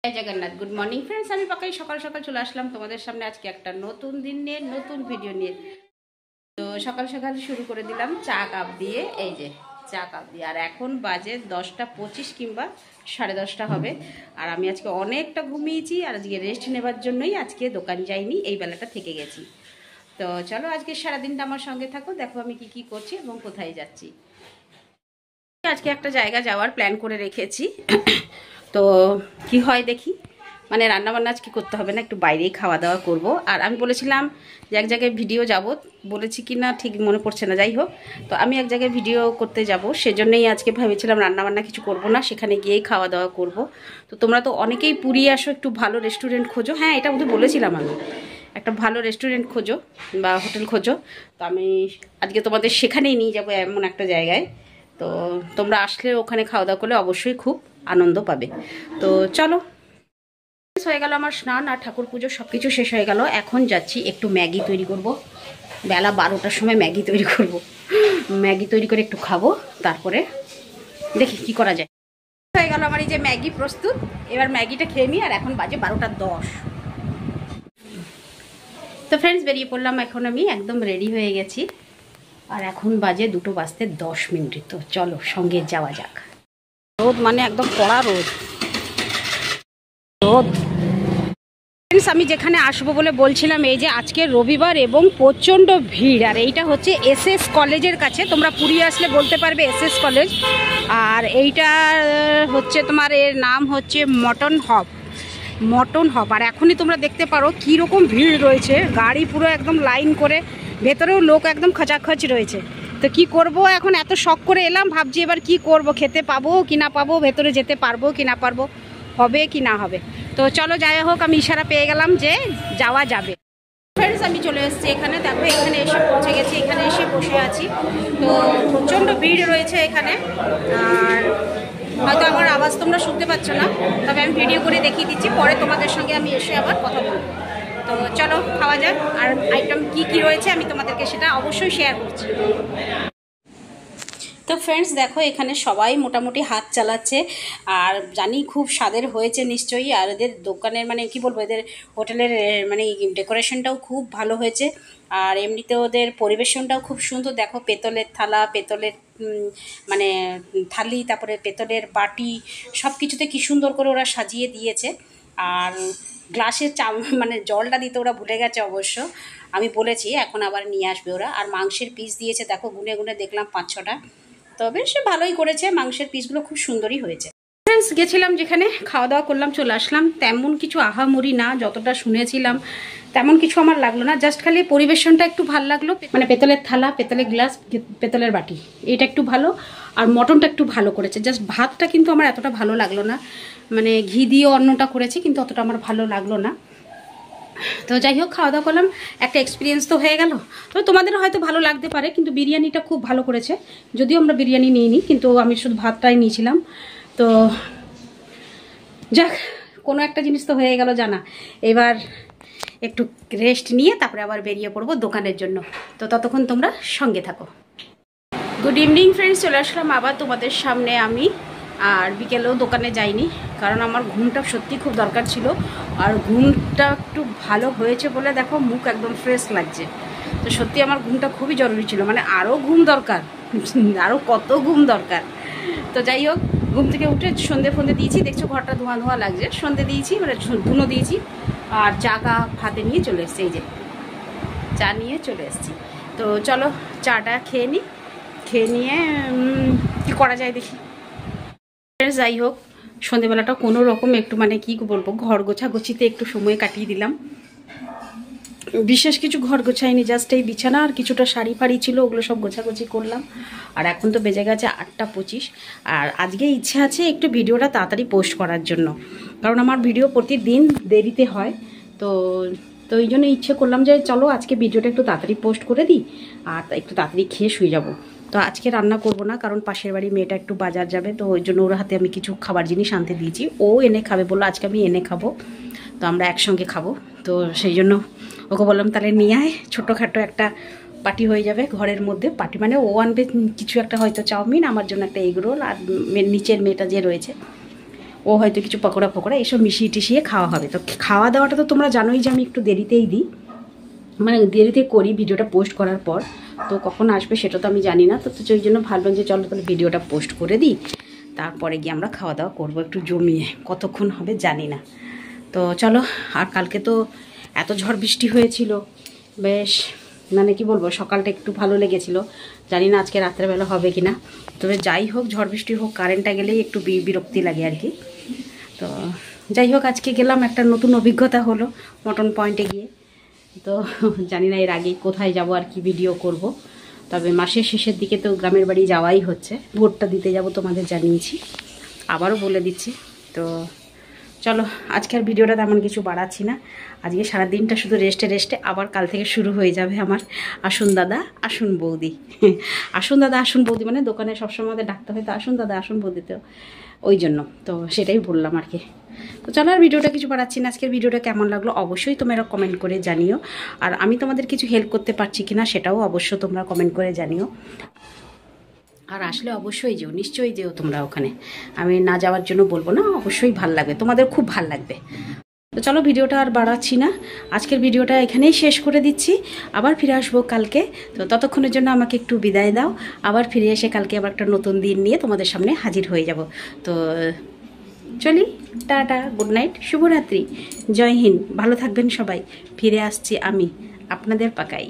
জয় Jagannath. Good morning friends, আমি পাকাই সকাল সকাল চলে আসলাম তোমাদের সামনে আজকে একটা নতুন দিন নিয়ে, নতুন ভিডিও নিয়ে। তো সকাল সকাল শুরু করে দিলাম চা কাপ দিয়ে, এই যে চা কাপ দিয়ে। আর এখন বাজে 10টা 25 কিংবা 10:30 হবে। আর আমি আজকে অনেকটা ঘুমিয়েছি, আর আজকে রেস্ট নেবার জন্যই আজকে দোকান যাইনি, এই বেলাটা থেকে গেছি। তো চলো আজকে সারাদিনটা আমার সঙ্গে থাকো, দেখো আমি কি কি করছি এবং কোথায় যাচ্ছি। আজকে একটা জায়গা যাওয়ার প্ল্যান করে রেখেছি, তো কি হয় দেখি। মানে রান্নাবান্না আজকে করতে হবে না, একটু বাইরেই খাওয়া দাওয়া করব। আর আমি বলেছিলাম যে এক জায়গায় ভিডিও যাব, বলেছি কি না ঠিক মনে পড়ছে না, যাই হোক। তো আমি এক জায়গায় ভিডিও করতে যাব, সেজন্যই আজকে ভেবেছিলাম রান্নাবান্না কিছু করব না, সেখানে গিয়েই খাওয়া দাওয়া করব। তো তোমরা তো অনেকেই পুরী আসো, একটু ভালো রেস্টুরেন্ট খোঁজো। হ্যাঁ, এটা বোধহয় বলেছিলাম আমি, একটা ভালো রেস্টুরেন্ট খোঁজো বা হোটেল খোঁজো। তো আমি আজকে তোমাদের সেখানেই নিয়ে যাবো, এমন একটা জায়গায়। তো তোমরা আসলে ওখানে খাওয়া দাওয়া করলে অবশ্যই খুব আনন্দ পাবে। তো চলো, হয়ে গেল আমার স্নান আর ঠাকুর পুজো, সব কিছু শেষ হয়ে গেল। এখন যাচ্ছি একটু ম্যাগি তৈরি করব, বেলা 12টার সময় ম্যাগি তৈরি করব। ম্যাগি তৈরি করে একটু খাবো, তারপরে দেখি কি করা যায়। হয়ে গেল আমার এই যে ম্যাগি প্রস্তুত। এবার ম্যাগিটা খেয়ে নিই, আর এখন বাজে 12টা 10। তো ফ্রেন্ডস, বেরিয়ে পড়লাম, এখন আমি একদম রেডি হয়ে গেছি। আর এখন বাজে 2:10। তো চলো সঙ্গে যাওয়া যাক। রোদ মানে একদম কড়া রোদ। ফ্রেন্ডস, আমি যেখানে আসবো বলে বলছিলাম, এই যে আজকে রবিবার এবং প্রচণ্ড ভিড়। আর এইটা হচ্ছে এসএস কলেজের কাছে, তোমরা পুরী আসলে বলতে পারবে এসএস কলেজ। আর এইটা হচ্ছে তোমার, এর নাম হচ্ছে মটন হব। আর এখনই তোমরা দেখতে পারো কীরকম ভিড় রয়েছে, গাড়ি পুরো একদম লাইন করে, ভেতরেও লোক একদম খচাখচ রয়েছে। তো কি করব, এখন এত শখ করে এলাম, ভাবছি এবার কি করব, খেতে পাবো কি না পাবো, ভেতরে যেতে পারবো কি না পারবো, হবে কি না হবে। তো চলো, যাই হোক, আমি ইশারা পেয়ে গেলাম যে যাওয়া যাবে। ফ্রেন্ডস, আমি চলে এসেছি এখানে, দেখো এখানে এসে পৌঁছে গেছি, এখানে এসে বসে আছি। তো প্রচণ্ড ভিড় রয়েছে এখানে, আর হয়তো আমার আওয়াজ তোমরা শুনতে পাচ্ছ না, তবে আমি ভিডিও করে দেখিয়ে দিচ্ছি, পরে তোমাদের সঙ্গে আমি এসে আবার কথা বলবো। তো চলো খাওয়া যাক, আর আইটেম কি কি রয়েছে আমি তোমাদেরকে সেটা অবশ্যই শেয়ার করছি। তো ফ্রেন্ডস, দেখো এখানে সবাই মোটামুটি হাত চালাচ্ছে, আর জানি খুব স্বাদের হয়েছে নিশ্চয়ই। আর এদের দোকানের মানে কি বলবো, এদের হোটেলের মানে ডেকোরেশনটাও খুব ভালো হয়েছে। আর এমনিতে ওদের পরিবেশনটাও খুব সুন্দর। দেখো পেতলের থালা, পেতলের মানে থালি, তারপরে পেতলের বাটি, সব কিছুতে কী সুন্দর করে ওরা সাজিয়ে দিয়েছে। আর গ্লাসের মানে জলটা দিতে ওরা ভুলে গেছে অবশ্য, আমি বলেছি এখন আবার নিয়ে আসবে ওরা। আর মাংসের পিস দিয়েছে, দেখো গুনে গুনে দেখলাম 5-6টা। তবে সে ভালোই করেছে, মাংসের পিসগুলো খুব সুন্দরই হয়েছে। ফ্রেন্ডস, গেছিলাম যেখানে, খাওয়া দাওয়া করলাম, চলে আসলাম। তেমন কিছু আহামরি না, যতটা শুনেছিলাম তেমন কিছু আমার লাগলো না। জাস্ট খালি পরিবেশনটা একটু ভালো লাগলো, মানে পেতলের থালা, পেতলের গ্লাস, পেতলের বাটি, এটা একটু ভালো। আর মটনটা একটু ভালো করেছে। জাস্ট ভাতটা কিন্তু আমার এতটা ভালো লাগলো না, মানে ঘি দিয়ে অন্নটা করেছে, কিন্তু অতটা আমার ভালো লাগলো না। তো যাই হোক, খাওয়া দাওয়া করলাম, একটা এক্সপিরিয়েন্স তো হয়ে গেল। তো তোমাদের হয়তো ভালো লাগতে পারে, কিন্তু বিরিয়ানিটা খুব ভালো করেছে। যদিও আমরা বিরিয়ানি নিইনি, কিন্তু আমি শুধু ভাতটাই নিয়েছিলাম। তো যাক, কোনো একটা জিনিস তো হয়ে গেল জানা। এবার একটু রেস্ট নিয়ে তারপরে আবার বেরিয়ে পড়বো দোকানের জন্য। তো ততক্ষণ তোমরা সঙ্গে থাকো। গুড ইভিনিং ফ্রেন্ডস, চলে আসলাম আবার তোমাদের সামনে আমি। আর বিকেলেও দোকানে যাইনি, কারণ আমার ঘুমটা সত্যি খুব দরকার ছিল। আর ঘুমটা একটু ভালো হয়েছে বলে দেখো মুখ একদম ফ্রেশ লাগছে। তো সত্যি আমার ঘুমটা খুবই জরুরি ছিল, মানে আরও ঘুম দরকার, আরও কত ঘুম দরকার। তো যাই হোক, ঘুম থেকে উঠে সন্ধে দিয়েছি, দেখছো ঘরটা ধোঁয়া ধোঁয়া লাগছে, সন্ধে দিয়েছি, মানে ধুনো দিয়েছি। আর চা কাপ হাতে নিয়ে চলে এসছি, এই যে চা নিয়ে চলে এসছি। তো চলো চাটা খেয়ে নিই, খেয়ে নিয়ে কি করা যায় দেখি। যাই হোক, সন্ধেবেলাটা কোনো রকম একটু মানে কি বলবো, ঘর গোছাগুছিতে একটু সময় কাটিয়ে দিলাম। বিশেষ কিছু ঘর গোছাইনি, জাস্ট এই বিছানা আর কিছুটা শাড়ি ফাড়ি ছিল, ওগুলো সব গোছাগুছি করলাম। আর এখন তো বেজে গেছে 8টা 25। আর আজকে ইচ্ছে আছে একটু ভিডিওটা তাড়াতাড়ি পোস্ট করার জন্য, কারণ আমার ভিডিও প্রতিদিন দেরিতে হয়। তো এই জন্য ইচ্ছে করলাম যে চলো আজকে ভিডিওটা একটু তাড়াতাড়ি পোস্ট করে দিই, আর একটু তাড়াতাড়ি খেয়ে শুয়ে যাবো। তো আজকে রান্না করব না, কারণ পাশের বাড়ি মেয়েটা একটু বাজার যাবে, তো ওই জন্য ওর হাতে আমি কিছু খাবার জিনিস আনতে দিয়েছি। ও এনে খাবে বললো, আজকে আমি এনে খাবো, তো আমরা একসঙ্গে খাবো। তো সেই জন্য ওকে বললাম তাহলে নিয়ে আয়, ছোটোখাটো একটা পার্টি হয়ে যাবে ঘরের মধ্যে। পার্টি মানে ও আনবে কিছু একটা, হয়তো চাউমিন, আমার জন্য একটা এগ রোল, আর নিচের মেয়েটা যে রয়েছে ও হয়তো কিছু পকোড়া ফকোড়া এসব মিশিয়ে টিশিয়ে খাওয়া হবে। তো খাওয়া দাওয়াটা তো তোমরা জানোই যে আমি একটু দেরিতেই দিই, মানে দেরিতে করি ভিডিওটা পোস্ট করার পর। তো কখন আসবে সেটা তো আমি জানি না। তো ওই জন্য ভাবলাম যে চলো তাহলে ভিডিওটা পোস্ট করে দিই, তারপরে গিয়ে আমরা খাওয়া দাওয়া করবো একটু জমিয়ে। কতক্ষণ হবে জানি না। তো চলো। আর কালকে তো এত ঝড় বৃষ্টি হয়েছিল, বেশ মানে কি বলবো, সকালটা একটু ভালো লেগেছিল। জানি না আজকে রাত্রেবেলা হবে কি না। তবে যাই হোক, ঝড় বৃষ্টি হোক, কারেন্টটা গেলেই একটু বিরক্তি লাগে আর কি। তো যাই হোক, আজকে গেলাম, একটা নতুন অভিজ্ঞতা হলো মটন পয়েন্টে গিয়ে। তো জানি না এর আগে কোথায় যাব আর কি ভিডিও করব। তবে মাসের শেষের দিকে তো গ্রামের বাড়ি যাওয়াই হচ্ছে, ভোটটা দিতে যাব তোমাদের জানিয়েছি, আবারও বলে দিচ্ছি। তো চলো, আজকের ভিডিওটা তেমন কিছু বাড়াচ্ছি না। আজকে সারাদিনটা শুধু রেস্টে, আবার কাল থেকে শুরু হয়ে যাবে আমার আসুন দাদা আসুন বৌদি। আসুন দাদা আসুন বৌদি মানে দোকানে সবসময় আমাদের ডাকতে হয়, তো আসুন দাদা আসুন বৌদিতেও, ওই জন্য তো সেটাই বললাম আর কি। তো চলো, আর ভিডিওটা কিছু বাড়াচ্ছি না। আজকের ভিডিওটা কেমন লাগলো অবশ্যই তোমরা কমেন্ট করে জানিও। আর আমি তোমাদের কিছু হেল্প করতে পারছি কিনা সেটাও অবশ্য তোমরা কমেন্ট করে জানিও। আর আসলে অবশ্যই যেও, নিশ্চয়ই যেও তোমরা ওখানে। আমি না যাওয়ার জন্য বলবো না, অবশ্যই ভাল লাগবে, তোমাদের খুব ভাল লাগবে। তো চলো, ভিডিওটা আর বাড়াচ্ছি না, আজকের ভিডিওটা এখানেই শেষ করে দিচ্ছি। আবার ফিরে আসবো কালকে। তো ততক্ষণের জন্য আমাকে একটু বিদায় দাও। আবার ফিরে এসে কালকে আবার একটা নতুন দিন নিয়ে তোমাদের সামনে হাজির হয়ে যাব। তো চলি, টাটা, গুড নাইট, শুভরাত্রি, জয় হিন্দ, ভালো থাকবেন সবাই। ফিরে আসছি আমি, আপনাদের পাকাই।